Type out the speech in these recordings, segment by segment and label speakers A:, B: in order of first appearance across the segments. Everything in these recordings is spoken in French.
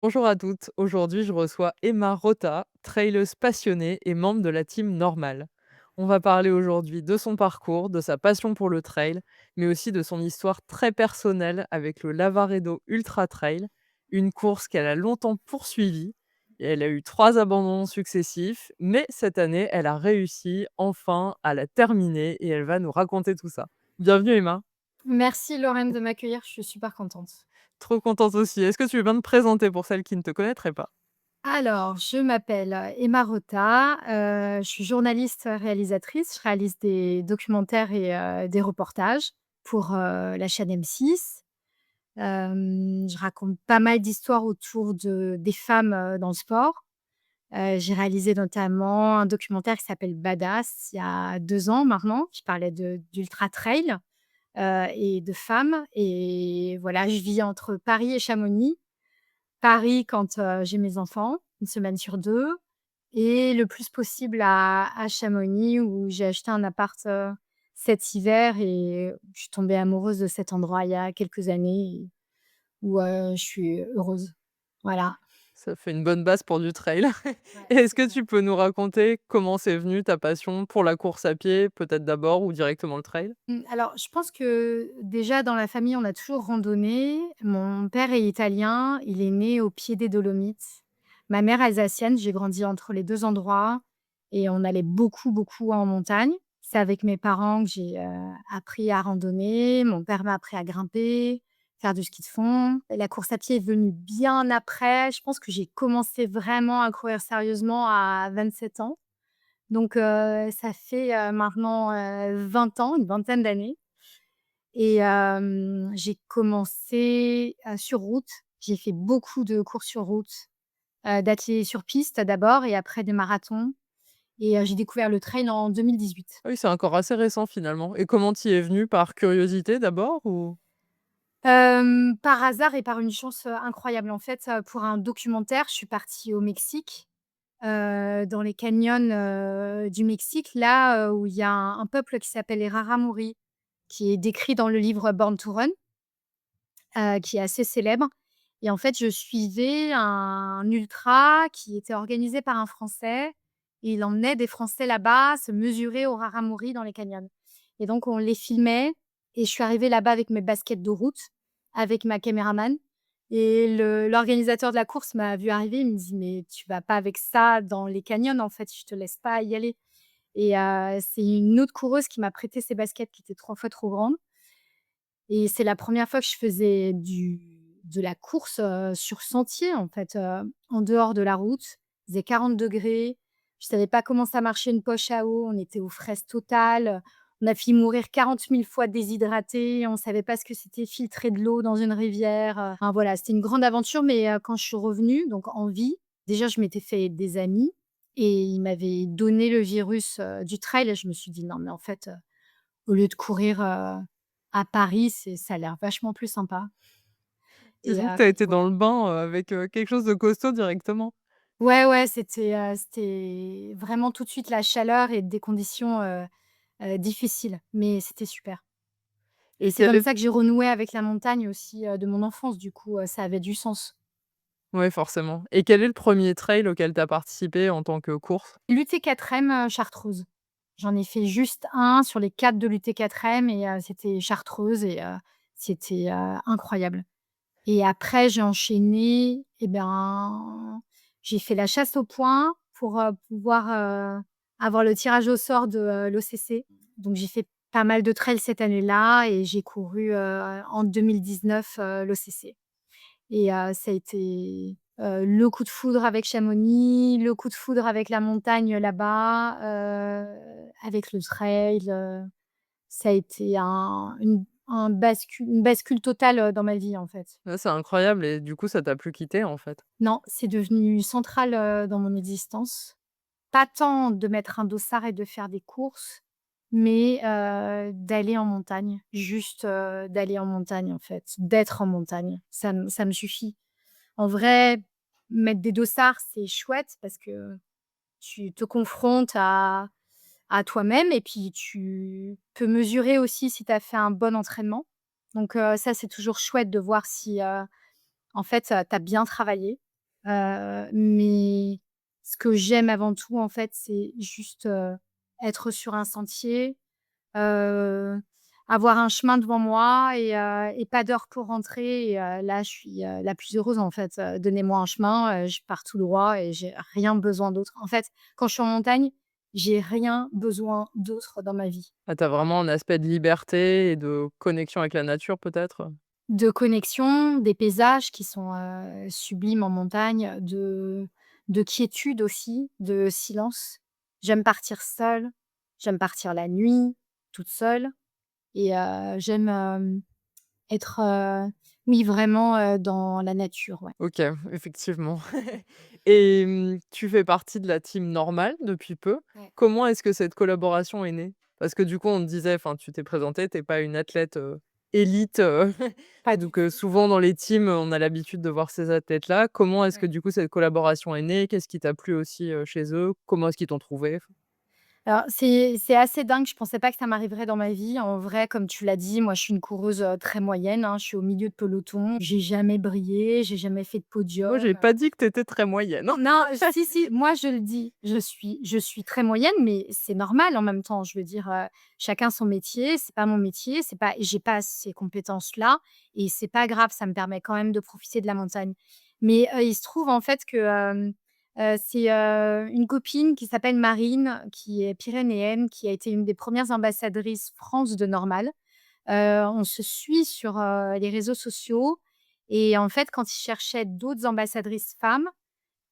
A: Bonjour à toutes, aujourd'hui je reçois Emma Rota, traileuse passionnée et membre de la team Normale. On va parler aujourd'hui de son parcours, de sa passion pour le trail, mais aussi de son histoire très personnelle avec le Lavaredo Ultra Trail, une course qu'elle a longtemps poursuivie. Et elle a eu 3 abandons successifs, mais cette année elle a réussi enfin à la terminer et elle va nous raconter tout ça. Bienvenue Emma,
B: Merci Lorraine de m'accueillir, je suis super contente.
A: trop contente aussi. Est-ce que tu veux bien te présenter pour celles qui ne te connaîtraient pas?
B: Alors, je m'appelle, Emma Rota, je suis journaliste, réalisatrice. Je réalise des documentaires et des reportages pour, la chaîne M6. Je raconte pas mal d'histoires autour des femmes, dans le sport. J'ai réalisé notamment un documentaire qui s'appelle Badass il y a 2 ans maintenant, qui parlait d'ultra trail, et de femmes et voilà, je vis entre Paris et Chamonix. Paris quand, j'ai mes enfants, 1 semaine sur 2 et le plus possible à Chamonix où j'ai acheté un appart, cet hiver et je suis tombée amoureuse de cet endroit il y a quelques années et où, je suis heureuse. Voilà.
A: Ça fait une bonne base pour du trail.
B: Ouais,
A: Et est-ce
B: c'est
A: que
B: clair.
A: tu peux nous raconter comment c'est venu ta passion pour la course à pied, peut-être d'abord ou directement le trail?
B: Alors je pense que déjà dans la famille, on a toujours randonné. Mon père est italien, il est né au pied des Dolomites. Ma mère alsacienne, j'ai grandi entre les 2 endroits et on allait beaucoup, beaucoup en montagne. C'est avec mes parents que j'ai, appris à randonner. Mon père m'a appris à grimper, faire du ski de fond. La course à pied est venue bien après. Je pense que j'ai commencé vraiment à courir sérieusement à 27 ans. Donc ça fait, maintenant, 20 ans, une vingtaine d'années et j'ai commencé, sur route. J'ai fait beaucoup de courses sur route, d'athlée sur piste d'abord et après des marathons et j'ai découvert le trail en 2018.
A: Ah oui, c'est encore assez récent finalement. Et comment tu y es venue? Par curiosité d'abord ou?
B: Par hasard et par une chance, incroyable. En fait, pour un documentaire, je suis partie au Mexique, dans les canyons, du Mexique, là, où il y a un peuple qui s'appelle les Raramuri, qui est décrit dans le livre Born to Run, qui est assez célèbre et en fait, je suivais un ultra qui était organisé par un Français et il emmenait des Français là-bas se mesurer aux Raramuri dans les canyons et donc on les filmait et je suis arrivée là-bas avec mes baskets de route, avec ma caméraman et l'organisateur de la course m'a vue arriver, il me dit: «Mais tu vas pas avec ça dans les canyons, en fait, je te laisse pas y aller» et c'est une autre coureuse qui m'a prêté ses baskets qui étaient 3 fois trop grandes et c'est la première fois que je faisais de la course, sur sentier, en fait, en dehors de la route. Il faisait 40 degrés. Je savais pas comment ça marchait une poche à eau. On était aux fraises totales. On a failli mourir 40 000 fois déshydratés. On savait pas ce que c'était filtrer de l'eau dans une rivière, enfin voilà, c'était une grande aventure mais quand je suis revenue, donc en vie, déjà je m'étais fait des amis et ils m'avaient donné le virus, du trail et je me suis dit: «Non mais en fait, au lieu de courir, à Paris, ça a l'air vachement plus sympa et
A: Disons que tu as été
B: voilà.
A: dans le bain, avec, quelque chose de costaud directement.
B: Ouais, ouais, c'était vraiment tout de suite la chaleur et des conditions, difficiles, mais c'était super et
A: Et
B: c'est
A: quel
B: comme
A: est
B: ça que j'ai renoué avec la montagne aussi, de mon enfance du coup, ça avait du sens.
A: Ouais, forcément. Et quel est le premier trail auquel tu as participé en tant que course?
B: L'UT4M, Chartreuse. J'en ai fait juste un sur les 4 de l'UT4M et c'était Chartreuse et c'était, incroyable. Et après j'ai enchaîné et ben, j'ai fait la chasse au poing pour, pouvoir, avoir le tirage au sort de, l'OCC. Donc j'ai fait pas mal de trail cette année-là et j'ai couru, en 2019, l'OCC et ça a été, le coup de foudre avec Chamonix, le coup de foudre avec la montagne là-bas, avec le trail, ça a été une bascule totale, dans ma vie, en fait.
A: Ouais, c'est incroyable et du coup, ça t'a plus quitté en fait?
B: Non, c'est devenu central, dans mon existence. Pas tant de mettre un dossard et de faire des courses, mais d'aller en montagne. Juste, d'aller en montagne, en fait, d'être en montagne. Ça me suffit. En vrai, mettre des dossards, c'est chouette parce que tu te confrontes à toi-même et puis tu peux mesurer aussi si tu as fait un bon entraînement. Donc ça, c'est toujours chouette de voir si, en fait, tu as bien travaillé. Mais ce que j'aime avant tout, en fait, c'est juste, être sur un sentier, heu, avoir un chemin devant moi et pas d'heure pour rentrer et là, je suis, la plus heureuse, en fait. Donnez-moi un chemin, je pars tout droit et j'ai rien besoin d'autre. En fait, quand je suis en montagne, j'ai rien besoin d'autre dans ma vie.
A: Ah, tu vraiment un aspect de liberté et de connexion avec la nature peut-être?
B: De connexion, des paysages qui sont, sublimes en montagne, de quiétude aussi, de silence. J'aime partir seule, j'aime partir la nuit, toute seule et j'aime, être, oui vraiment, dans la nature, ouais.
A: OK, effectivement. Et tu fais partie de la team normale depuis peu.
B: Ouais.
A: Comment est-ce que cette collaboration est née? Parce que du coup, on te disait, enfin, tu t'es présenté, t'es pas une athlète, élite,
B: Pas du
A: donc
B: tout.
A: souvent dans les teams, on a l'habitude de voir ces athlètes-là. Comment est-ce que
B: Ouais.
A: du coup cette collaboration est née? Qu'est-ce qui t'a plu aussi, chez eux? Comment est-ce qu'ils t'ont trouvé?
B: Alors c'est assez dingue, je pensais pas que ça m'arriverait dans ma vie. En vrai, comme tu l'as dit, moi je suis une coureuse, très moyenne, hein. Je suis au milieu de peloton. J'ai jamais brillé, j'ai jamais fait de
A: Moi, j'ai
B: podium.
A: pas dit que t'étais très moyenne, hein.
B: Non, si, si, moi je le dis, je suis très moyenne, mais c'est normal en même temps. Je veux dire, chacun son métier, c'est pas mon métier, c'est pas j'ai pas ces compétences-là et c'est pas grave, ça me permet quand même de profiter de la montagne. Mais, il se trouve en fait que, c'est, une copine qui s'appelle Marine, qui est pyrénéenne, qui a été une des premières ambassadrices France de Normal. On se suit sur, les réseaux sociaux et en fait, quand ils cherchaient d'autres ambassadrices femmes,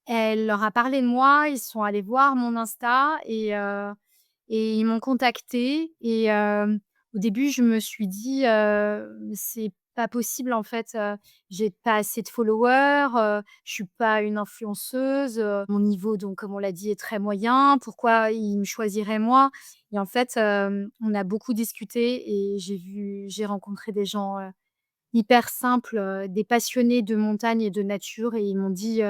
B: elle leur a parlé de moi, ils sont allés voir mon Insta et ils m'ont contactée et au début, je me suis dit, «C'est pas possible en fait, j'ai pas assez de followers, je suis pas une influenceuse, mon niveau donc comme on l'a dit est très moyen, pourquoi ils me choisiraient moi?» Et en fait, on a beaucoup discuté et j'ai rencontré des gens, hyper simples, des passionnés de montagne et de nature et ils m'ont dit,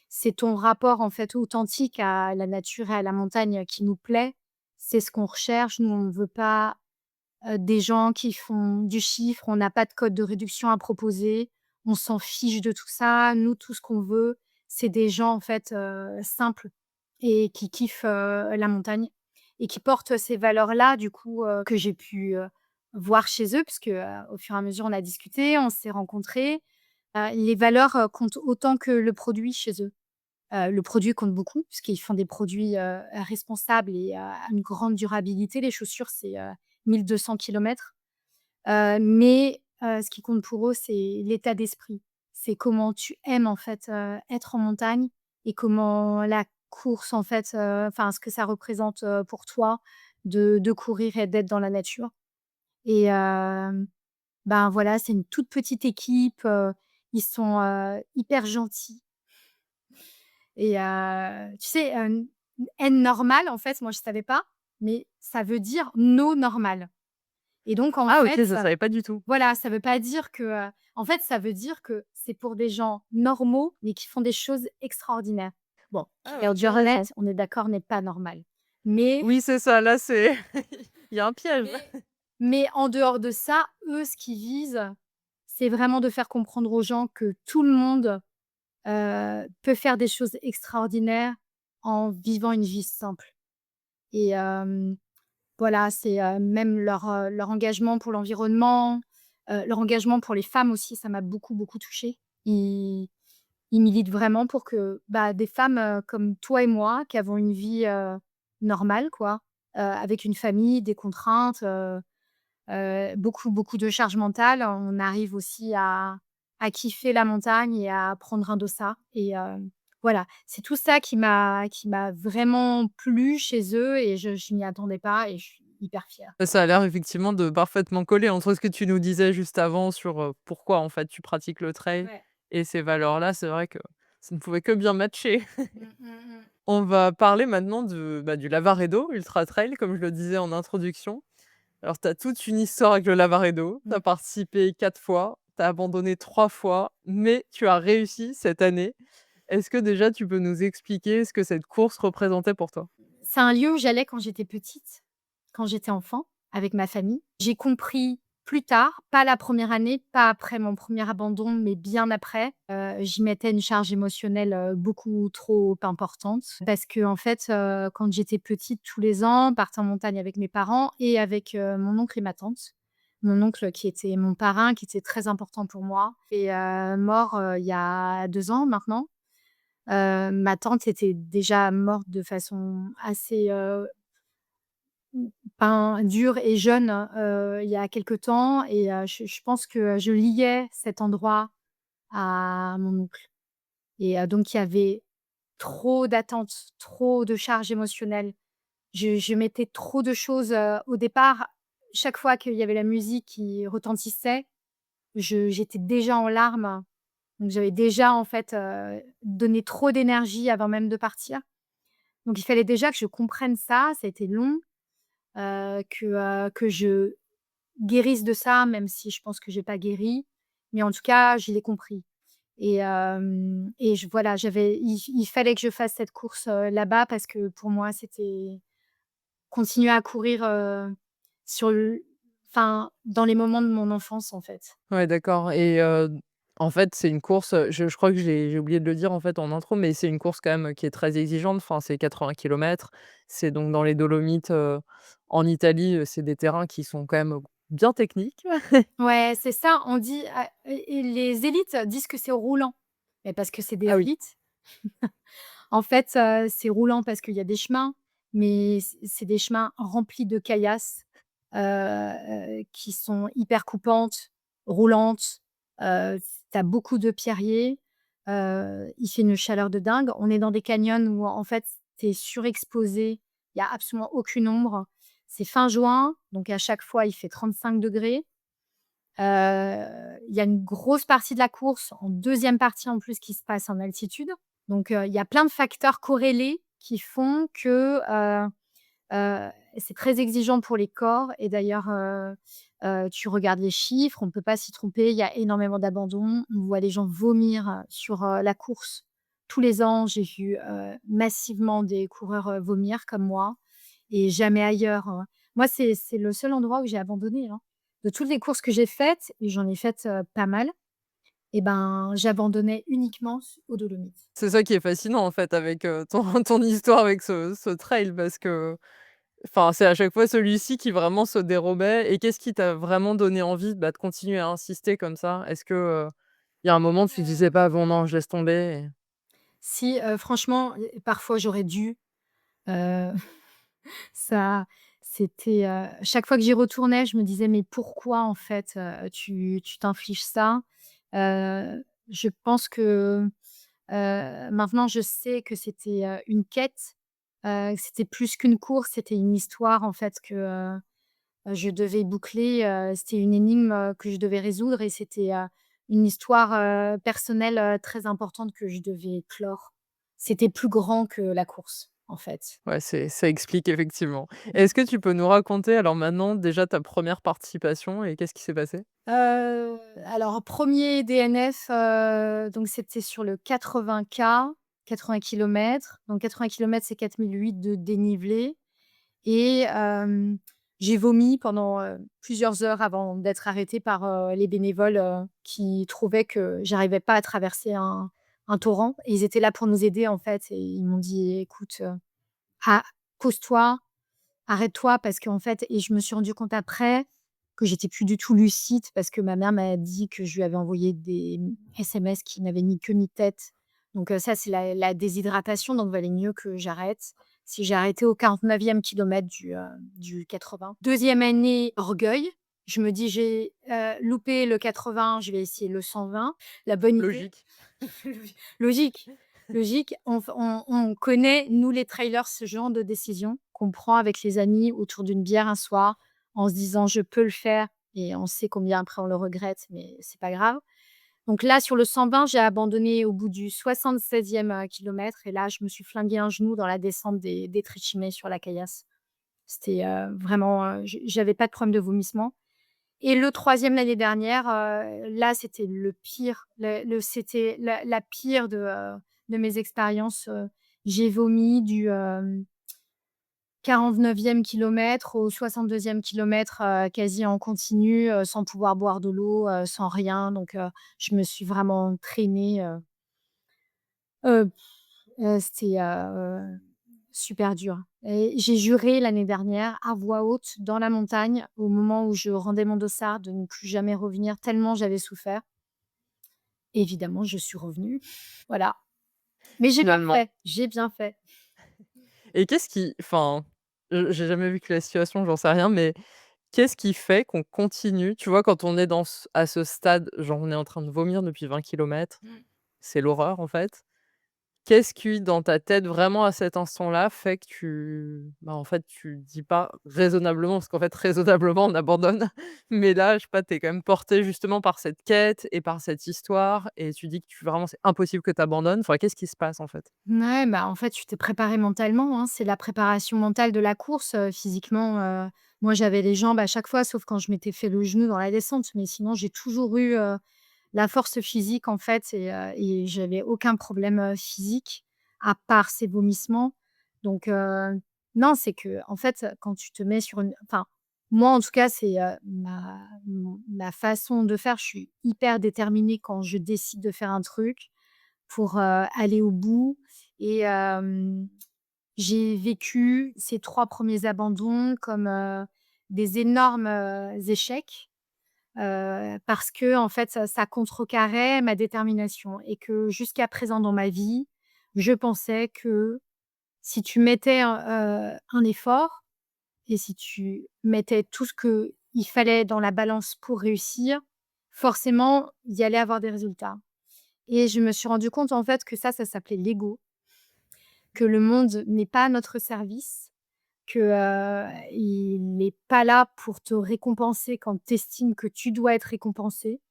B: «C'est ton rapport en fait authentique à la nature et à la montagne qui nous plaît. C'est ce qu'on recherche. Nous, on ne veut pas, des gens qui font du chiffre. On n'a pas de code de réduction à proposer. On s'en fiche de tout ça. Nous, tout ce qu'on veut, c'est des gens en fait, simples et qui kiffent, la montagne et qui portent ces valeurs-là du coup, que j'ai pu, voir chez eux puisque, au fur et à mesure on a discuté, on s'est rencontrés. Les valeurs, comptent autant que le produit chez eux. Le produit compte beaucoup puisqu'ils font des produits, responsables et à une grande durabilité. Les chaussures, c'est, 1 200 kilomètres, mais ce qui compte pour eux, c'est l'état d'esprit. C'est comment tu aimes, en fait, être en montagne et comment la course, en fait, enfin, ce que ça représente, pour toi de courir et d'être dans la nature et ben, voilà, c'est une toute petite équipe, ils sont, hyper gentils. Et tu sais, N normal, en fait, moi je savais pas, mais ça veut dire «no normal» et donc en
A: Ah OK,
B: fait,
A: ça savais pas du tout.
B: voilà, ça veut pas dire que, en fait, ça veut dire que c'est pour des gens normaux, mais qui font des choses extraordinaires. Bon,
A: Ah
B: Claire
A: OK.
B: Jornet, on est d'accord, n'est pas normal, mais
A: Oui, c'est ça, là, c'est il y a un piège.
B: mais mais en dehors de ça, eux, ce qu'ils visent, c'est vraiment de faire comprendre aux gens que tout le monde, peut faire des choses extraordinaires en vivant une vie simple et voilà, c'est, même leur engagement pour l'environnement, leur engagement pour les femmes aussi, ça m'a beaucoup, beaucoup touchée. Ils militent vraiment pour que, bah, des femmes, comme toi et moi, qui avons une vie, normale quoi, avec une famille, des contraintes, beaucoup, beaucoup de charge mentale, on arrive aussi à kiffer la montagne et à prendre un dossard et voilà, c'est tout ça qui m'a vraiment plu chez eux et je m'y attendais pas et je suis hyper fière.
A: Ça a l'air effectivement de parfaitement coller entre ce que tu nous disais juste avant sur, pourquoi en fait tu pratiques le trail
B: Ouais.
A: et ces valeurs-là. C'est vrai que ça ne pouvait que bien matcher.
B: Mmh, mmh mh.
A: On va parler maintenant de, bah, du Lavaredo Ultra Trail comme je le disais en introduction. Alors tu as toute une histoire avec le Lavaredo. Tu
B: Mmh.
A: as participé 4 fois, tu as abandonné 3 fois, mais tu as réussi cette année. Est-ce que déjà tu peux nous expliquer ce que cette course représentait pour toi?
B: C'est un lieu où j'allais quand j'étais petite, quand j'étais enfant, avec ma famille. J'ai compris plus tard, pas la première année, pas après mon premier abandon, mais bien après, j'y mettais une charge émotionnelle, beaucoup trop importante parce qu'en fait, quand j'étais petite, tous les ans, on partait en montagne avec mes parents et avec, mon oncle et ma tante. Mon oncle qui était mon parrain, qui était très important pour moi est, mort, il y a 2 ans maintenant. Ma tante était déjà morte de façon assez, dure et jeune, il y a quelque temps et je pense que je liais cet endroit à mon oncle et donc il y avait trop d'attentes, trop de charges émotionnelles. Je mettais trop de choses, au départ, chaque fois qu'il y avait la musique qui retentissait, j'étais déjà en larmes, donc j'avais déjà en fait, donné trop d'énergie avant même de partir. Donc il fallait déjà que je comprenne ça, ça a été long, que je guérisse de ça, même si je pense que j'ai pas guéri, mais en tout cas, je l'ai compris et je voilà, il fallait que je fasse cette course, là-bas parce que pour moi, c'était continuer à courir, sur le enfin, dans les moments de mon enfance, en fait.
A: Ouais, d'accord et en fait, c'est une course, je crois que j'ai oublié de le dire, en fait, en intro, mais c'est une course quand même, qui est très exigeante. Enfin, c'est 80 kilomètres. C'est donc dans les Dolomites, en Italie, c'est des terrains qui sont quand même, bien techniques.
B: Ouais, c'est ça, on dit et les élites disent que c'est roulant, mais parce que c'est des
A: Ah oui.
B: élites. En fait, c'est roulant parce qu'il y a des chemins, mais c'est des chemins remplis de caillasses, qui sont hyper coupantes, roulantes, tu as beaucoup de pierriers, il fait une chaleur de dingue. On est dans des canyons où en fait, tu es surexposé, il y a absolument aucune ombre. C'est fin juin, donc à chaque fois, il fait 35°. Il y a une grosse partie de la course, en deuxième partie en plus, qui se passe en altitude. Donc, il y a plein de facteurs corrélés qui font que, c'est très exigeant pour les corps et d'ailleurs, tu regardes les chiffres, on ne peut pas s'y tromper, il y a énormément d'abandons. On voit les gens vomir, sur, la course. Tous les ans, j'ai vu, massivement des coureurs, vomir comme moi et jamais ailleurs, hein. Moi, c'est le seul endroit où j'ai abandonné, hein. De toutes les courses que j'ai faites et j'en ai faites, pas mal et ben, j'abandonnais uniquement aux Dolomites.
A: C'est ça qui est fascinant, en fait, avec, ton ton histoire avec ce trail parce que enfin, c'est à chaque fois celui-ci qui vraiment se dérobait et qu'est-ce qui t'a vraiment donné envie, bah, de continuer à insister comme ça? Est-ce que, il y a un moment où tu te disais pas: «Bon non, je laisse tomber» et
B: Si, franchement, parfois j'aurais dû, heu, ça c'était, chaque fois que j'y retournais, je me disais: «Mais pourquoi en fait, tu t'infliges ça?» Je pense que, maintenant je sais que c'était, une quête, que c'était plus qu'une course, c'était une histoire en fait que, je devais boucler, c'était une énigme, que je devais résoudre et c'était, une histoire, personnelle, très importante que je devais clore. C'était plus grand que la course, en fait.
A: ouais, c'est ça explique effectivement. Est-ce que tu peux nous raconter alors maintenant déjà ta première participation et qu'est-ce qui s'est passé?
B: Alors 1er DNF, donc c'était sur le 80K, 80 kilomètres. Donc 80 kilomètres, c'est 4 008 de dénivelé et j'ai vomi pendant, plusieurs heures avant d'être arrêtée par, les bénévoles, qui trouvaient que j'arrivais pas à traverser un torrent et ils étaient là pour nous aider, en fait et ils m'ont dit: «Écoute, ah, pose-toi, arrête-toi» parce qu'en fait et je me suis rendu compte après que j'étais plus du tout lucide parce que ma mère m'a dit que je lui avais envoyé des SMS qui n'avaient ni queue ni tête. Donc ça, c'est la déshydratation, donc valait mieux que j'arrête. Si j'ai arrêté au 49e kilomètre du 80. Deuxième année, orgueil. Je me dis: «J'ai, loupé le 80, je vais essayer le 120». La bonne idée
A: Logique.
B: logique, logique. On connaît, nous les trailers, ce genre de décision qu'on prend avec les amis autour d'une bière un soir, en se disant: «Je peux le faire» et on sait combien après on le regrette, mais c'est pas grave. Donc là, sur le 120, j'ai abandonné au bout du 76e, kilomètre et là, je me suis flingué un genou dans la descente des Tréchimées sur la caillasse. C'était, vraiment, j'avais pas de problème de vomissement et le troisième l'année dernière, là, c'était le pire, c'était la pire de mes expériences, j'ai vomi 49e kilomètre au 62e kilomètre, quasi en continu, sans pouvoir boire de l'eau, sans rien donc je me suis vraiment traînée, heu c'était, super dur et j'ai juré l'année dernière à voix haute dans la montagne, au moment où je rendais mon dossard, de ne plus jamais revenir tellement j'avais souffert. Évidemment, je suis revenue, voilà. Mais j'ai bien
A: Finalement.
B: fait, j'ai bien fait.
A: Et qu'est-ce qui enfin, j'ai jamais vécu la situation, j'en sais rien, mais qu'est-ce qui fait qu'on continue? Tu vois, quand on est dans ce à ce stade, genre on est en train de vomir depuis 20 kilomètres, c'est l'horreur en fait. Qu'est-ce qui, dans ta tête, vraiment à cet instant-là, fait que en fait, tu dis pas raisonnablement, parce qu'en fait, raisonnablement, on abandonne. Mais là, je sais pas, tu es quand même porté justement par cette quête et par cette histoire et tu dis que tu vraiment, c'est impossible que tu abandonnes. Enfin, qu'est-ce qui se passe, en fait?
B: Ouais, bah, en fait, tu t'es préparé mentalement, hein. C'est la préparation mentale de la course, physiquement, moi, j'avais les jambes à chaque fois, sauf quand je m'étais fait le genou dans la descente, mais sinon, j'ai toujours eu, la force physique, en fait et j'avais aucun problème, physique, à part ces vomissements. Donc non, c'est que en fait, quand tu te mets sur une enfin, moi, en tout cas, c'est, ma façon de faire. Je suis hyper déterminée quand je décide de faire un truc pour, aller au bout et j'ai vécu ces 3 premiers abandons comme, des énormes, échecs, parce que en fait, ça contrecarrait ma détermination et que jusqu'à présent dans ma vie, je pensais que si tu mettais un effort et si tu mettais tout ce qu'il fallait dans la balance pour réussir, forcément, il y allait avoir des résultats et je me suis rendu compte en fait que ça s'appelait l'ego. Que le monde n'est pas à notre service, que, il n'est pas là pour te récompenser quand tu estimes que tu dois être récompensé,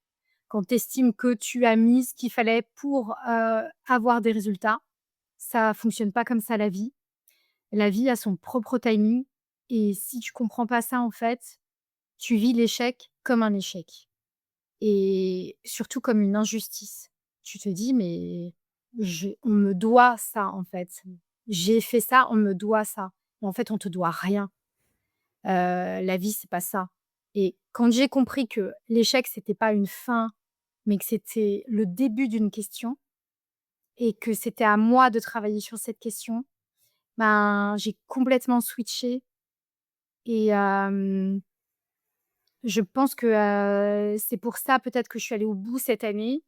B: quand tu estimes que tu as mis ce qu'il fallait pour, avoir des résultats. Ça fonctionne pas comme ça la vie. La vie a son propre timing et si tu comprends pas ça, en fait, tu vis l'échec comme un échec et surtout comme une injustice. Tu te dis: «Mais on me doit ça, en fait. J'ai fait ça, on me doit ça». Mais en fait, on te doit rien. La vie, c'est pas ça et quand j'ai compris que l'échec, c'était pas une fin, mais que c'était le début d'une question et que c'était à moi de travailler sur cette question, ben, j'ai complètement switché et je pense que, c'est pour ça peut-être que je suis allée au bout cette année.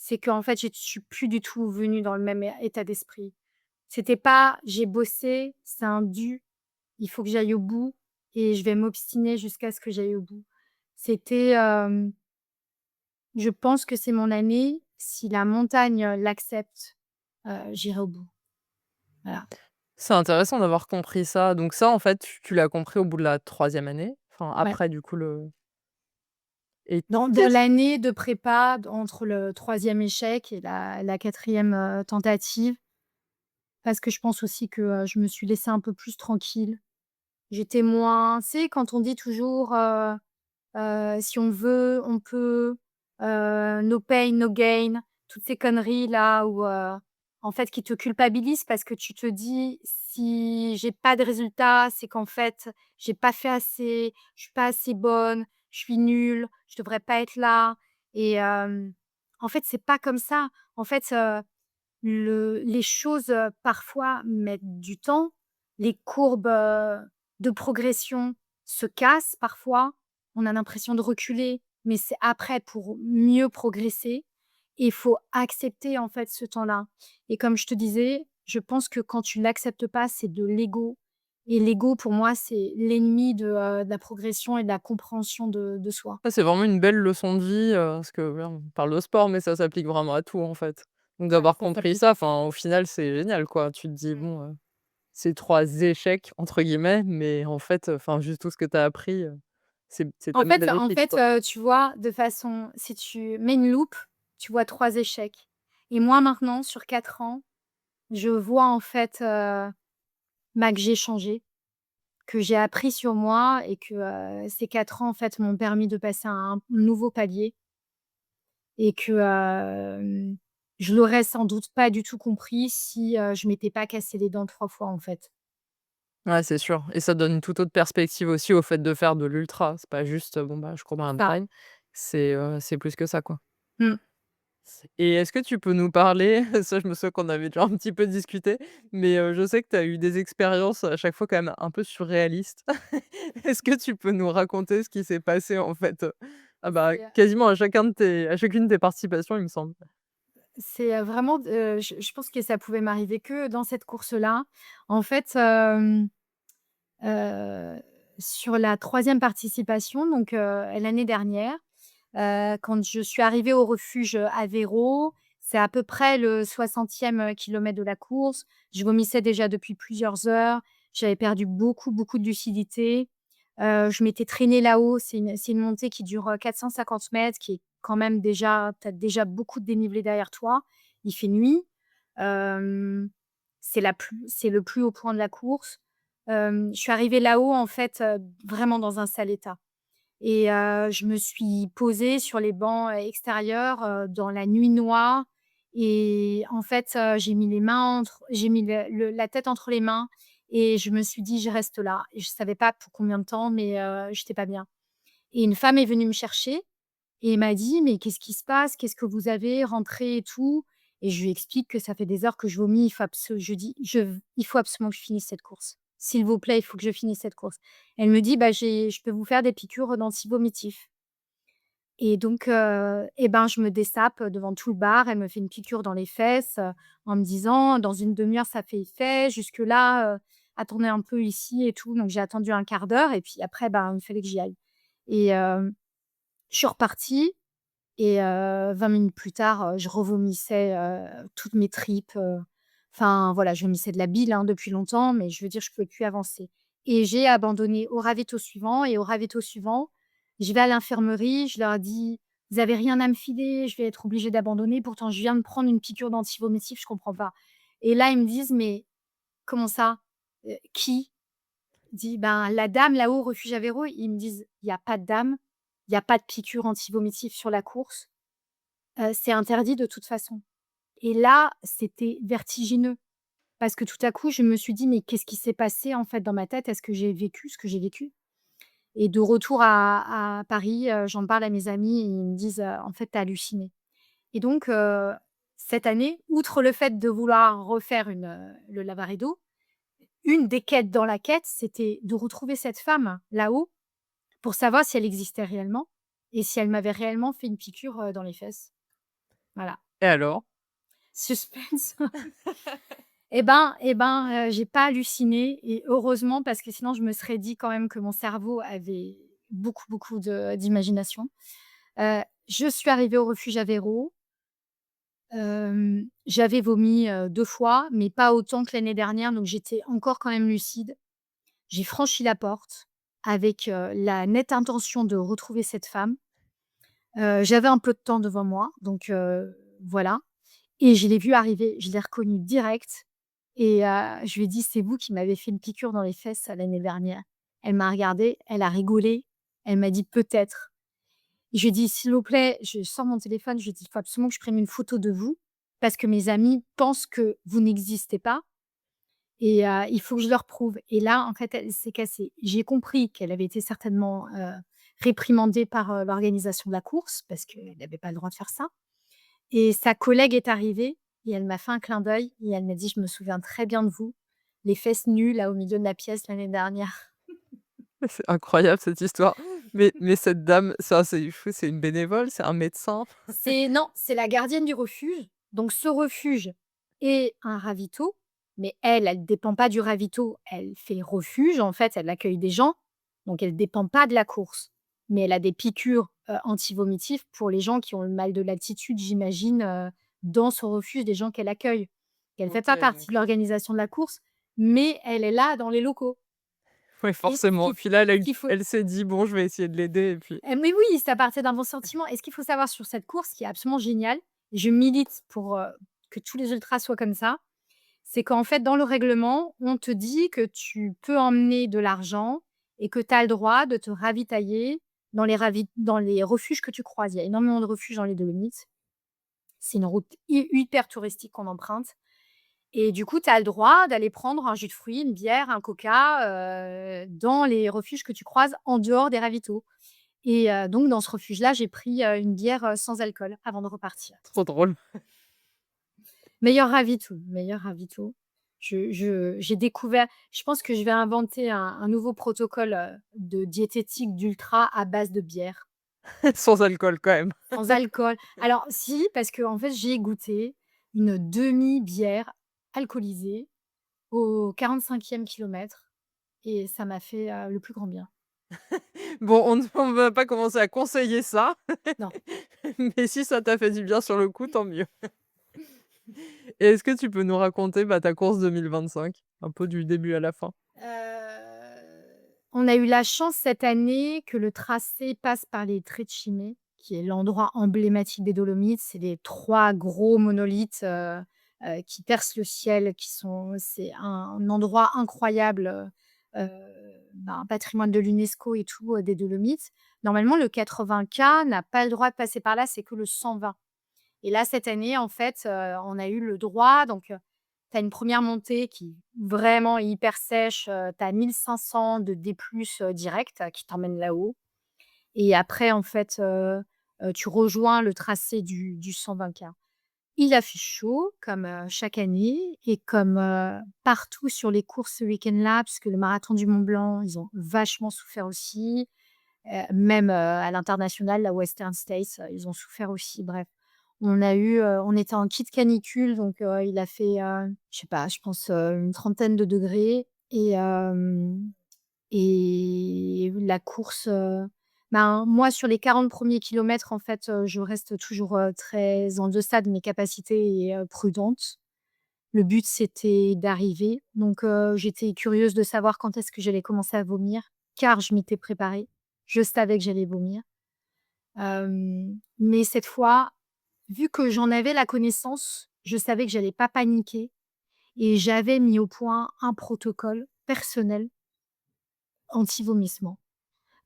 B: C'est qu'en fait, je suis plus du tout venue dans le même état d'esprit. C'était pas: «J'ai bossé, c'est un dû, il faut que j'aille au bout et je vais m'obstiner jusqu'à ce que j'aille au bout». C'était, «Je pense que c'est mon année, si la montagne, l'accepte, j'irai au bout». Voilà.
A: C'est intéressant d'avoir compris ça. Donc ça, en fait, tu l'as compris au bout de la troisième année? Enfin,
B: Ouais.
A: après du coup le et
B: Dans
A: qu'est-ce
B: l'année de prépa, entre le troisième échec et la 4e, tentative, parce que je pense aussi que, je me suis laissée un peu plus tranquille. J'étais moins tu sais, quand on dit toujours, «Si on veut, on peut», «No pain, no gain», toutes ces conneries-là où, en fait, qui te culpabilisent parce que tu te dis: «Si j'ai pas de résultat, c'est qu'en fait, j'ai pas fait assez, je suis pas assez bonne, je suis nulle, je devrais pas être là» et en fait, c'est pas comme ça. En fait, les choses, parfois mettent du temps. Les courbes, de progression se cassent parfois. On a l'impression de reculer, mais c'est après pour mieux progresser et il faut accepter, en fait, ce temps-là et comme je te disais, je pense que quand tu l'acceptes pas, c'est de l'ego et l'ego pour moi, c'est l'ennemi de la progression et de la compréhension de soi.
A: Ça, c'est vraiment une belle leçon de vie, parce que là, on parle de sport, mais ça s'applique vraiment à tout, en fait. Donc
B: Ouais,
A: d'avoir
B: ça
A: compris
B: s'applique.
A: ça, enfin, au final, c'est génial, quoi. Tu te dis:
B: Mmh.
A: «Bon, c'est 3 «échecs» entre guillemets», mais en fait, enfin, juste tout ce que tu as appris, c'est
B: En
A: ta
B: fait en
A: bénéfique,
B: fait,
A: quoi.
B: tu vois, de façon si tu mets une loupe, tu vois 3 échecs et moi maintenant sur 4 ans, je vois en fait, bah, que j'ai changé, que j'ai appris sur moi et que, ces 4 ans en fait m'ont permis de passer à un nouveau palier et que, je l'aurais sans doute pas du tout compris si, je m'étais pas cassé les dents 3 fois en fait.
A: Ouais, c'est sûr et ça donne une toute autre perspective aussi au fait de faire de l'ultra. C'est pas juste, bon, bah, je cours dans un
B: Ça.
A: trail, c'est plus que ça, quoi.
B: Mmh.
A: Et est-ce que tu peux nous parler ça je me souviens qu'on avait déjà un petit peu discuté, mais je sais que tu as eu des expériences à chaque fois quand même un peu surréalistes. Est-ce que tu peux nous raconter ce qui s'est passé en fait, ah bah,
B: C'est,
A: quasiment à chacune de tes participations, il me semble?
B: vraiment je pense que ça pouvait m'arriver que dans cette course-là. En fait, heu, sur la troisième participation, donc l'année dernière, quand je suis arrivée au refuge, Aveiro, c'est à peu près le 60e kilomètre de la course. Je vomissais déjà depuis plusieurs heures. J'avais perdu beaucoup, beaucoup de lucidité. Je m'étais traînée là-haut. C'est une montée qui dure, 450 mètres, qui est quand même déjà tu as déjà beaucoup de dénivelé derrière toi. Il fait nuit. Hem, c'est le plus haut point de la course. Je suis arrivée là-haut, en fait, vraiment dans un sale état. Et je me suis posée sur les bancs, extérieurs, dans la nuit noire et en fait, j'ai mis la tête entre les mains et je me suis dit: «Je reste là» et je savais pas pour combien de temps, mais j'étais pas bien et une femme est venue me chercher et m'a dit: «Mais qu'est-ce qui se passe? Qu'est-ce que vous avez? Rentrez et tout» et je lui explique que ça fait des heures que je vomis, je dis: «Il faut absolument que je finisse cette course. S'il vous plaît, il faut que je finisse cette course». Elle me dit: «Bah, je peux vous faire des piqûres d'anti-vomitifs» et donc et ben, je me dessape devant tout le bar. Elle me fait une piqûre dans les fesses, en me disant: «Dans une demi heure, ça fait effet. Jusque-là, attendez un peu ici et tout». Donc j'ai attendu un quart d'heure et puis après, ben, il fallait que j'y aille et je suis repartie et 20 minutes plus tard, je revomissais, toutes mes tripes, enfin voilà, je vomissais de la bile, hein, depuis longtemps, mais je veux dire, je pouvais plus avancer et j'ai abandonné au ravito suivant et au ravito suivant, je vais à l'infirmerie, je leur dis: «Vous avez rien à me filer? Je vais être obligée d'abandonner, pourtant je viens de prendre une piqûre d'anti-vomitif, je comprends pas» et là, ils me disent: «Mais comment ça? Qui?» Dit: «Ben, la dame là-haut au refuge Aveiro». Ils me disent: «Il y a pas de dame, il y a pas de piqûre anti-vomitif sur la course, c'est interdit de toute façon» et là, c'était vertigineux parce que tout à coup, je me suis dit: «Mais qu'est-ce qui s'est passé en fait dans ma tête? Est-ce que j'ai vécu ce que j'ai vécu?» et de retour à Paris, j'en parle à mes amis et ils me disent: «En fait, tu as halluciné» et donc cette année, outre le fait de vouloir refaire le Lavaredo, une des quêtes dans la quête, c'était de retrouver cette femme là-haut pour savoir si elle existait réellement et si elle m'avait réellement fait une piqûre, dans les fesses. Voilà.
A: Et alors?
B: Suspense. J'ai pas halluciné et heureusement parce que sinon je me serais dit quand même que mon cerveau avait beaucoup, beaucoup d'imagination. Je suis arrivée au refuge Aveiro, j'avais vomi, 2 fois, mais pas autant que l'année dernière, donc j'étais encore quand même lucide. J'ai franchi la porte avec, la nette intention de retrouver cette femme. J'avais un peu de temps devant moi, donc voilà et je l'ai vue arriver, je l'ai reconnue direct et je lui ai dit: «C'est vous qui m'avez fait une piqûre dans les fesses l'année dernière». Elle m'a regardée, elle a rigolé, elle m'a dit: «Peut-être». Je lui ai dit: «S'il vous plaît», je sors mon téléphone, je lui ai dit: «Il faut absolument que je prenne une photo de vous parce que mes amis pensent que vous n'existez pas et il faut que je leur prouve» et là, en fait, elle s'est cassée. J'ai compris qu'elle avait été certainement, réprimandée par, l'organisation de la course parce qu'elle n'avait pas le droit de faire ça et sa collègue est arrivée et elle m'a fait un clin d'œil et elle m'a dit: «Je me souviens très bien de vous, les fesses nues là au milieu de la pièce l'année dernière».
A: C'est incroyable cette histoire. Mais cette dame, ça c'est fou, c'est une bénévole? C'est un médecin?
B: Non, c'est la gardienne du refuge. Donc ce refuge est un ravito, mais elle, elle dépend pas du ravito. Elle fait refuge, en fait, elle accueille des gens, donc elle dépend pas de la course. Mais elle a des piqûres, anti-vomitifs pour les gens qui ont le mal de l'altitude, j'imagine, dans son refuge, des gens qu'elle accueille. Elle fait
A: OK,
B: pas partie
A: donc
B: de l'organisation de la course, mais elle est là dans les locaux
A: ouais,
B: et ce
A: forcément.
B: qu'il
A: Puis là,
B: ce qu'il faut
A: elle s'est dit: «Bon, je vais essayer de l'aider» et puis
B: Mais oui, ça partait d'un bon sentiment et ce qu'il faut savoir sur cette course qui est absolument géniale, je milite pour, que tous les ultras soient comme ça, c'est qu'en fait, dans le règlement, on te dit que tu peux emmener de l'argent et que tu as le droit de te ravitailler dans les refuges que tu croises. Il y a énormément de refuges dans les Dolomites. C'est une route hy hyper touristique qu'on emprunte et du coup, tu as le droit d'aller prendre un jus de fruits, une bière, un coca, dans les refuges que tu croises en dehors des ravitaux et donc dans ce refuge-là, j'ai pris, une bière, sans alcool avant de repartir.
A: Trop drôle.
B: Meilleur ravito. J'ai découvert je pense que je vais inventer un nouveau protocole, de diététique d'ultra à base de bière,
A: Sans alcool quand même.
B: sans alcool. Alors si, parce qu'en fait, j'ai goûté une demi-bière alcoolisée au 45e kilomètre et ça m'a fait, le plus grand bien.
A: Bon, on va pas commencer à conseiller ça,
B: Non.
A: mais si ça t'a fait du bien sur le coup, tant mieux. Et est-ce que tu peux nous raconter, ta course 2025? Un peu du début à la fin?
B: On a eu la chance cette année que le tracé passe par les Trecime, qui est l'endroit emblématique des Dolomites. C'est les 3 gros monolithes, qui percent le ciel, c'est un endroit incroyable, un patrimoine de l'UNESCO et tout, des Dolomites. Normalement, le 80K n'a pas le droit de passer par là, c'est que le 120. Et là, cette année, en fait, on a eu le droit donc, tu as une première montée qui vraiment est hyper sèche, tu as 1 500 de D+, direct, qui t'emmène là-haut et après en fait, tu rejoins le tracé du 120K. Il a fait chaud comme, chaque année et comme, partout sur les courses ce week-end-là, puisque le marathon du Mont Blanc, ils ont vachement souffert aussi, même, à l'international, la Western States, ils ont souffert aussi. Bref, on était en kit canicule donc, il a fait, je sais pas, je pense, une trentaine de degrés et la course, moi sur les 40 premiers kilomètres en fait, je reste toujours, très en deçà de mes capacités et prudente. Le but c'était d'arriver donc, j'étais curieuse de savoir quand est-ce que j'allais commencer à vomir, car je m'étais préparée. Je savais que j'allais vomir, mais cette fois, vu que j'en avais la connaissance, je savais que j'allais pas paniquer et j'avais mis au point un protocole personnel anti-vomissement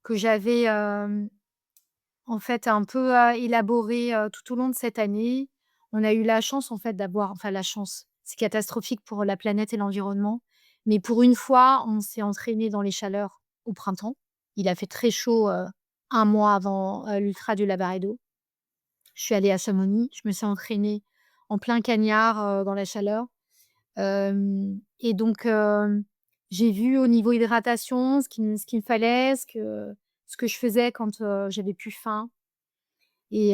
B: que j'avais, en fait un peu, élaboré, tout au long de cette année. On a eu la chance en fait d'avoir enfin la chance, c'est catastrophique pour la planète et l'environnement, mais pour une fois, on s'est entraîné dans les chaleurs au printemps. Il a fait très chaud, 1 mois avant, l'ultra du Lavaredo. Je suis allée à Chamonix, je me suis entraînée en plein cagnard, dans la chaleur. Et donc, j'ai vu au niveau hydratation ce qu'il me fallait, ce que je faisais quand, j'avais plus faim et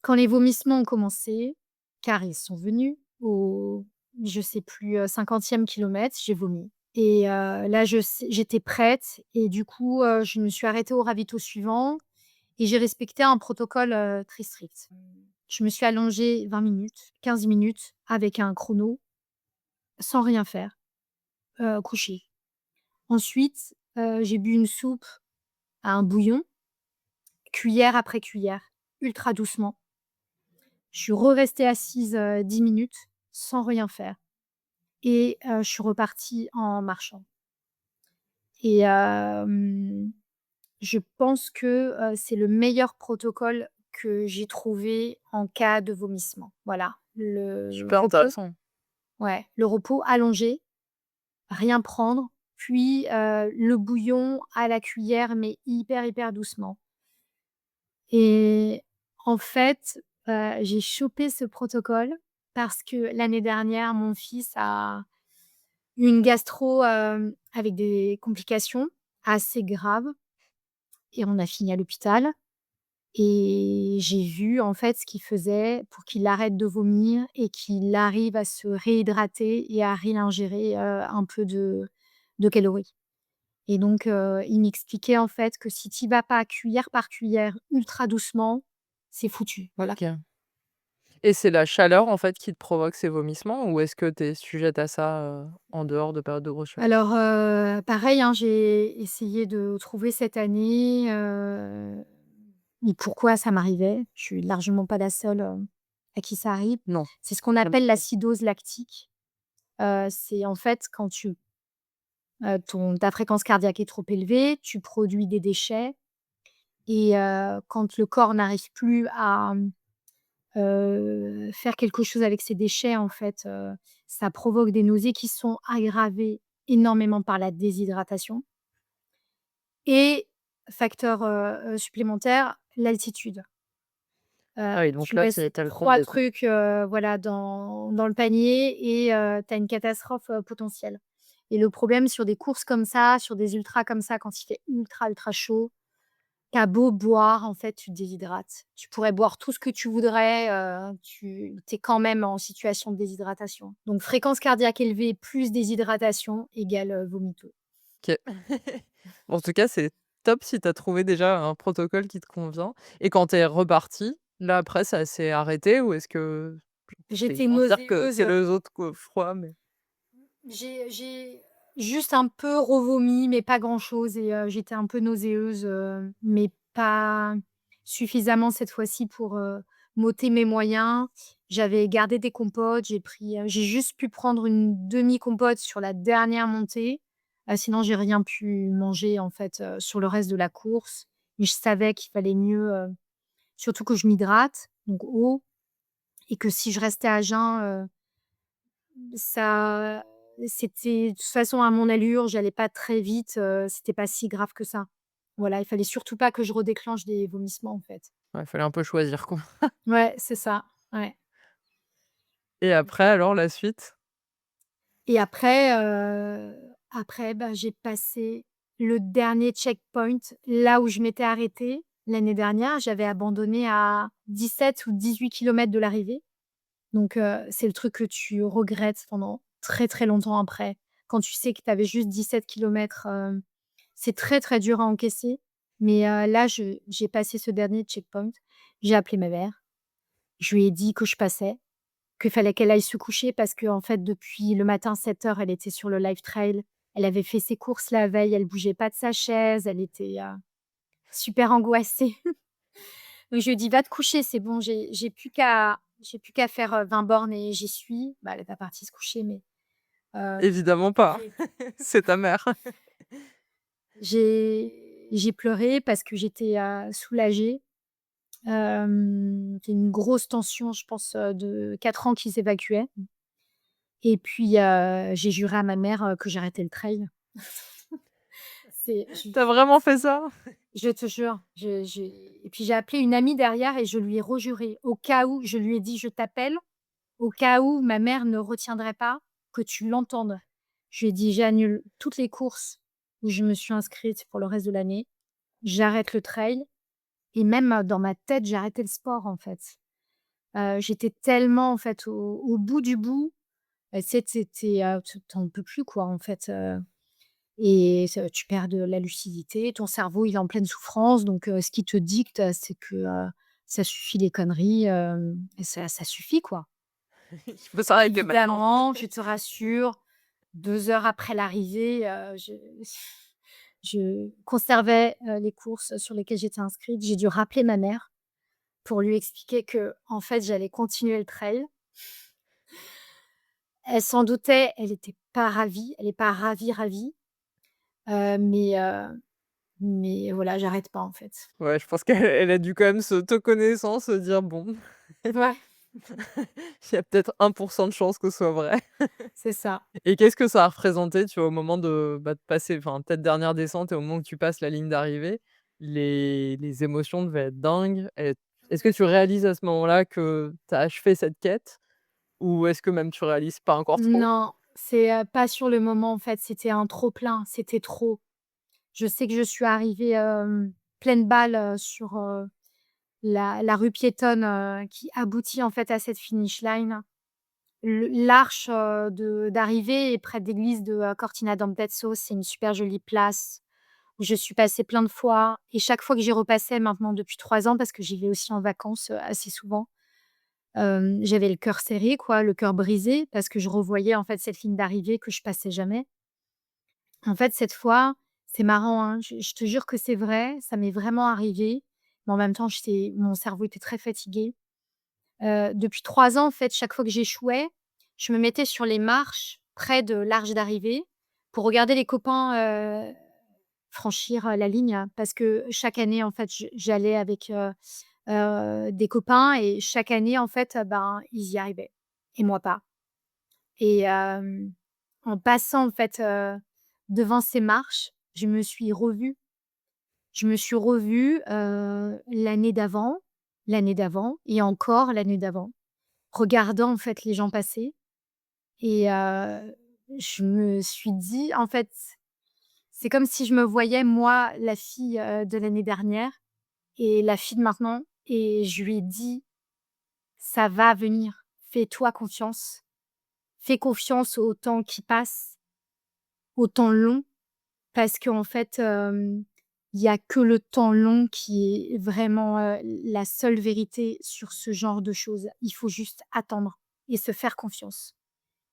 B: quand les vomissements ont commencé, car ils sont venus au je sais plus, 50e kilomètre, j'ai vomi et là j'étais prête et du coup, je me suis arrêtée au ravito suivant et j'ai respecté un protocole, très strict. Je me suis allongée 20 minutes, 15 minutes avec un chrono, sans rien faire, couchée. Ensuite, j'ai bu une soupe à un bouillon, cuillère après cuillère, ultra doucement. Je suis restée assise, 10 minutes sans rien faire et je suis repartie en marchant et je pense que, c'est le meilleur protocole que j'ai trouvé en cas de vomissement. Voilà, le
A: Super
B: repos
A: intéressant.
B: ouais, le repos allongé, rien prendre, puis, le bouillon à la cuillère, mais hyper, hyper doucement et en fait, j'ai chopé ce protocole parce que l'année dernière, mon fils a eu une gastro, avec des complications assez graves et on a fini à l'hôpital et j'ai vu, en fait, ce qu'il faisait pour qu'il arrête de vomir et qu'il arrive à se réhydrater et à réingérer, un peu de calories. Et donc, il m'expliquait en fait que si tu y vas pas cuillère par cuillère, ultra doucement, c'est foutu. Voilà.
A: OK. Et c'est la chaleur, en fait, qui te provoque ces vomissements ou est-ce que tu es sujette à ça, en dehors de périodes de grosse chaleur?
B: Alors, pareil, hein, j'ai essayé de trouver cette année, mais pourquoi ça m'arrivait. Je suis largement pas la seule, à qui ça arrive.
A: Non,
B: C'est ce qu'on
A: bien
B: appelle
A: sûr.
B: l'acidose lactique. C'est en fait quand ta fréquence cardiaque est trop élevée, tu produis des déchets et quand le corps n'arrive plus à faire quelque chose avec ces déchets, en fait, ça provoque des nausées qui sont aggravées énormément par la déshydratation et facteur, supplémentaire, l'altitude.
A: Ah oui, donc
B: Tu
A: là,
B: mets
A: tu
B: ces
A: as le
B: 3
A: comble, quoi.
B: trucs, voilà, dans le panier et tu as une catastrophe, potentielle et le problème sur des courses comme ça, sur des ultras comme ça, quand il fait ultra, ultra chaud, tu as beau boire, en fait, tu te déshydrates. Tu pourrais boire tout ce que tu voudrais, tu es quand même en situation de déshydratation. Donc fréquence cardiaque élevée plus déshydratation égale, vomiteux.
A: OK. En tout cas, c'est top si tu as trouvé déjà un protocole qui te convient et quand tu es repartie, là, après, ça s'est arrêté ou est-ce que c'est
B: J'étais
A: moins pire que
B: nauséeuse,
A: les autres co fois, mais
B: j'ai juste un peu revomi, mais pas grand-chose et j'étais un peu nauséeuse, mais pas suffisamment cette fois-ci pour, m'ôter mes moyens. J'avais gardé des compotes, j'ai juste pu prendre une demi compote sur la dernière montée, sinon j'ai rien pu manger en fait, sur le reste de la course. Mais je savais qu'il fallait mieux, surtout que je m'hydrate, donc eau et que si je restais à jeun, ça c'était de toute façon à mon allure, j'allais pas très vite, c'était pas si grave que ça. Voilà, il fallait surtout pas que je redéclenche des vomissements, en fait.
A: ouais, fallait un peu choisir, quoi.
B: Ouais, c'est ça, ouais.
A: Et après alors la suite?
B: Et après, bah, j'ai passé le dernier checkpoint, là où je m'étais arrêtée l'année dernière. J'avais abandonné à 17 ou 18 kilomètres de l'arrivée. Donc c'est le truc que tu regrettes pendant très, très longtemps après. Quand tu sais que tu avais juste 17 kilomètres, c'est très, très dur à encaisser. Mais là, j'ai passé ce dernier checkpoint. J'ai appelé ma mère. Je lui ai dit que je passais, qu'il fallait qu'elle aille se coucher parce qu'en fait, depuis le matin 7 heures, elle était sur le live trail. Elle avait fait ses courses la veille, elle bougeait pas de sa chaise, elle était, super angoissée. Donc je lui ai dit: «Va te coucher, c'est bon, j'ai plus qu'à faire, 20 bornes et j'y suis». Bah, elle est pas partie se coucher, mais
A: Évidemment pas,
B: j'ai
A: c'est ta mère.
B: j'ai pleuré parce que j'étais, soulagée. C'est une grosse tension, je pense, de 4 ans qui s'évacuait et puis, j'ai juré à ma mère, que j'arrêtais le trail. C'est
A: Tu as vraiment fait ça?
B: je te jure, j'ai et puis j'ai appelé une amie derrière et je lui ai rejuré au cas où je lui ai dit: «Je t'appelle au cas où ma mère ne retiendrait pas, que tu l'entendes». Je lui ai dit: «J'annule toutes les courses où je me suis inscrite pour le reste de l'année. J'arrête le trail» et même, dans ma tête, j'ai arrêté le sport, en fait. J'étais tellement, en fait, au bout du bout, tu en peux plus, quoi, en fait, et tu perds de la lucidité. Ton cerveau, il est en pleine souffrance donc ce qui te dicte, c'est que, ça suffit les conneries, et ça suffit, quoi.
A: Il faut s'arrêter maintenant.
B: Évidemment, je te rassure, 2 heures après l'arrivée, je conservais, les courses sur lesquelles j'étais inscrite. J'ai dû rappeler ma mère pour lui expliquer que en fait, j'allais continuer le trail. Elle s'en doutait, elle était pas ravie, elle est pas ravie, ravie, heu, mais heu, mais voilà, j'arrête pas, en fait.
A: Ouais, je pense qu'elle a dû quand même te connaissant, se dire: «Bon,
B: Ouais,
A: il y a peut-être 1 de chance que ce soit vrai».
B: c'est ça.
A: Et qu'est-ce que ça a représenté, tu vois, au moment de passer, enfin, ta dernière descente et au moment où tu passes la ligne d'arrivée? Les émotions devaient être dingues. Est-ce que tu réalises à ce moment-là que tu as achevé cette quête? Ou est-ce que même tu réalises pas encore trop?
B: Non, c'est, pas sur le moment, en fait, c'était un trop plein, c'était trop. Je sais que je suis arrivée, pleine balle, sur, la rue piétonne, qui aboutit, en fait, à cette finish line. L'arche, de d'arrivée est près de l'église de, Cortina d'Ampezzo. C'est une super jolie place où je suis passée plein de fois et chaque fois que j'y repassais maintenant depuis 3 ans, parce que j'y vais aussi en vacances, assez souvent, j'avais le cœur serré quoi, le cœur brisé parce que je revoyais, en fait, cette ligne d'arrivée que je passais jamais. En fait, cette fois, c'est marrant, hein, je te jure que c'est vrai, ça m'est vraiment arrivé, mais en même temps, mon cerveau était très fatigué. Depuis 3 ans, en fait, chaque fois que j'échouais, je me mettais sur les marches près de l'arche d'arrivée pour regarder les copains, franchir, la ligne, parce que chaque année, en fait, j'allais avec, des copains et chaque année, en fait, ben, ils y arrivaient et moi pas et en passant, en fait, devant ces marches, je me suis revue. Je me suis revue, l'année d'avant et encore l'année d'avant, regardant, en fait, les gens passer et je me suis dit en fait, c'est comme si je me voyais moi, la fille, de l'année dernière et la fille de maintenant et je lui ai dit: «Ça va venir, fais-toi confiance, fais confiance au temps qui passe, au temps long». Parce qu'en fait, il y a que le temps long qui est vraiment, la seule vérité sur ce genre de choses. Il faut juste attendre et se faire confiance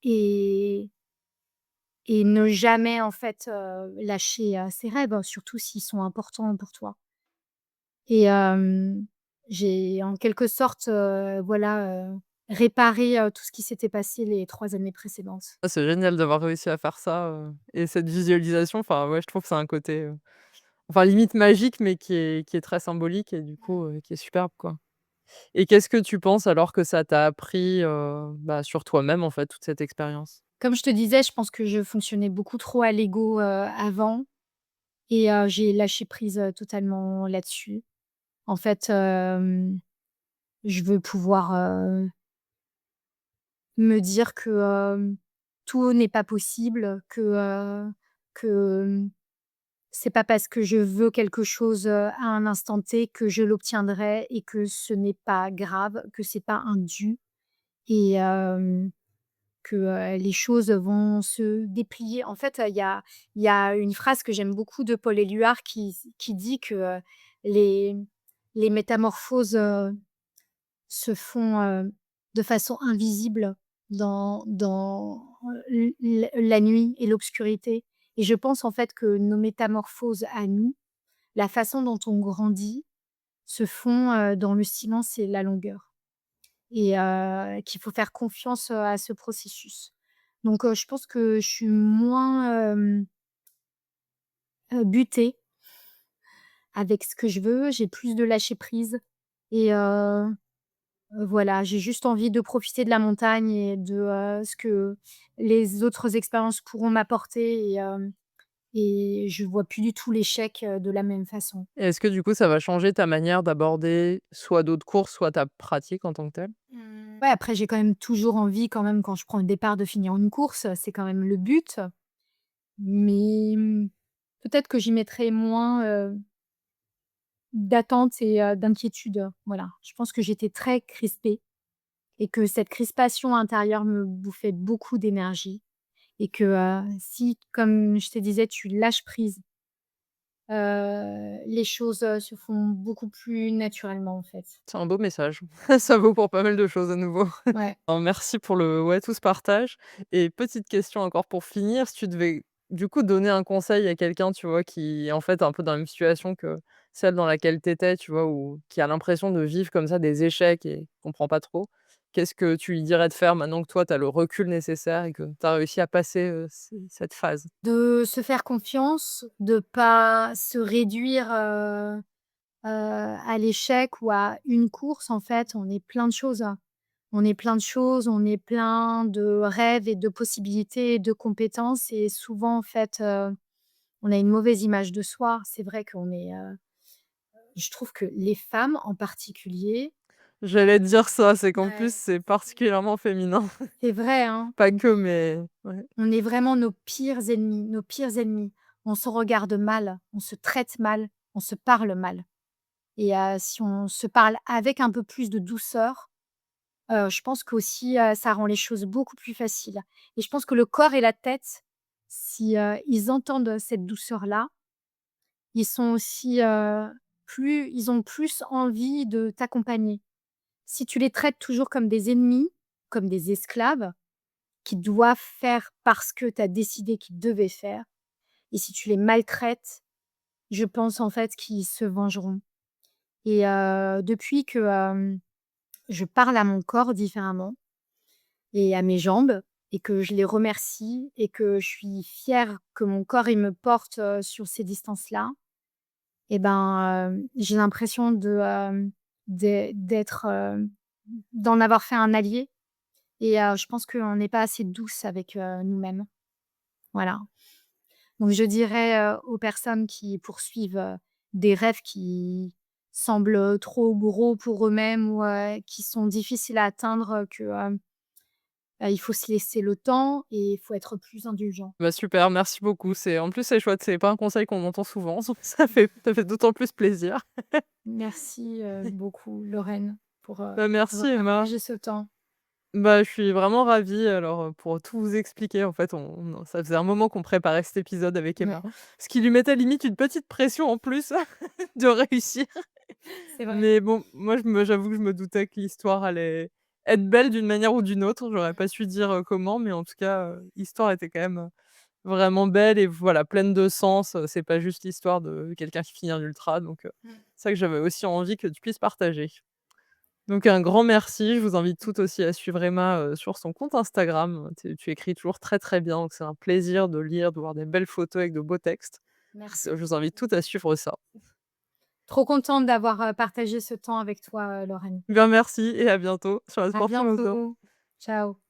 B: et ne jamais en fait, lâcher, ses rêves, surtout s'ils sont importants pour toi et j'ai en quelque sorte, voilà, réparé, tout ce qui s'était passé les 3 années précédentes.
A: Ah, c'est génial d'avoir réussi à faire ça, et cette visualisation, enfin, ouais, je trouve que c'est un côté, enfin, limite magique, mais qui est très symbolique et du coup, qui est superbe, quoi. Et qu'est-ce que tu penses alors que ça t'a appris, bah, sur toi-même, en fait, toute cette expérience?
B: Comme je te disais, je pense que je fonctionnais beaucoup trop à l'ego, avant et j'ai lâché prise, totalement là-dessus. En fait, je veux pouvoir, me dire que, tout n'est pas possible, que, c'est pas parce que je veux quelque chose, à un instant T que je l'obtiendrai et que ce n'est pas grave, que c'est pas un dû et que, les choses vont se déplier. En fait, il y a une phrase que j'aime beaucoup de Paul Éluard qui dit que, les métamorphoses, se font, de façon invisible dans la nuit et l'obscurité et je pense en fait que nos métamorphoses à nous, la façon dont on grandit, se font, dans le silence et la longueur et qu'il faut faire confiance, à ce processus. Donc je pense que je suis moins, butée avec ce que je veux, j'ai plus de lâcher prise et voilà, j'ai juste envie de profiter de la montagne et de, ce que les autres expériences pourront m'apporter et je vois plus du tout l'échec, de la même façon.
A: Et est-ce que du coup, ça va changer ta manière d'aborder soit d'autres courses, soit ta pratique en tant que telle?
B: Ouais, après j'ai quand même toujours envie quand même quand je prends le départ de finir une course, c'est quand même le but, mais peut-être que j'y mettrai moins, d'attente et d'inquiétude, voilà. Je pense que j'étais très crispée et que cette crispation intérieure me bouffait beaucoup d'énergie et que, si, comme je te disais, tu lâches prise, les choses, se font beaucoup plus naturellement, en fait.
A: C'est un beau message. Ça vaut pour pas mal de choses à nouveau.
B: Ouais.
A: Alors merci pour le ouais, tout ce partage et petite question encore pour finir, si tu devais du coup donner un conseil à quelqu'un, tu vois, qui est en fait un peu dans la même situation que celle dans laquelle tu étais, tu vois, ou qui a l'impression de vivre comme ça des échecs et comprend pas trop, qu'est-ce que tu lui dirais de faire maintenant que toi tu as le recul nécessaire et que tu as réussi à passer, cette phase?
B: De se faire confiance, de pas se réduire, à l'échec ou à une course, en fait. On est plein de choses, hein. On est plein de choses, on est plein de rêves et de possibilités et de compétences et souvent, en fait, on a une mauvaise image de soi. C'est vrai qu'on est, je trouve que les femmes en particulier
A: J'allais te dire ça, c'est qu'en plus
B: ouais,
A: c'est particulièrement féminin.
B: c'est vrai, hein.
A: Pas que, mais ouais.
B: On est vraiment nos pires ennemis, nos pires ennemis. On se regarde mal, on se traite mal, on se parle mal et si on se parle avec un peu plus de douceur, je pense qu'aussi, ça rend les choses beaucoup plus faciles et je pense que le corps et la tête, si, ils entendent cette douceur-là, ils sont aussi, ils ont plus envie de t'accompagner. Si tu les traites toujours comme des ennemis, comme des esclaves qui doivent faire parce que tu as décidé qu'ils devaient faire et si tu les maltraites, je pense en fait qu'ils se vengeront et depuis que, je parle à mon corps différemment et à mes jambes et que je les remercie et que je suis fière que mon corps, il me porte, sur ces distances-là et ben, j'ai l'impression d'être, d'en avoir fait un allié et je pense qu'on n'est pas assez douce avec, nous-mêmes. Voilà. Donc je dirais, aux personnes qui poursuivent, des rêves qui semblent, trop gros pour eux-mêmes ou, qui sont difficiles à atteindre, que, il faut se laisser le temps et il faut être plus indulgent.
A: Bah, super, merci beaucoup. En plus, c'est chouette, c'est pas un conseil qu'on entend souvent, donc ça fait d'autant plus plaisir.
B: Merci, beaucoup Lorraine pour,
A: Bah, merci
B: avoir
A: Emma.
B: partagé ce temps.
A: Bah, je suis vraiment ravie alors, pour tout vous expliquer, en fait, ça faisait un moment qu'on préparait cet épisode avec
B: Ouais,
A: Emma, ce qui lui mettait limite une petite pression en plus de réussir.
B: c'est vrai.
A: Mais bon, moi j'avoue que je me doutais que l'histoire allait être belle d'une manière ou d'une autre. J'aurais pas su dire, comment, mais en tout cas, l'histoire était quand même, vraiment belle et voilà, pleine de sens, c'est pas juste l'histoire de quelqu'un qui finit un ultra donc
B: Mmh.
A: c'est ça que j'avais aussi envie que tu puisses partager. Donc un grand merci, je vous invite toutes aussi à suivre Emma, sur son compte Instagram. Tu écris toujours très, très bien, donc c'est un plaisir de lire, de voir des belles photos avec de beaux textes.
B: Merci
A: Je vous invite toutes à suivre ça.
B: Trop contente d'avoir, partagé ce temps avec toi, Lorraine.
A: Bien merci et à bientôt sur la
B: À
A: Sportive Moto.
B: bientôt. Ciao.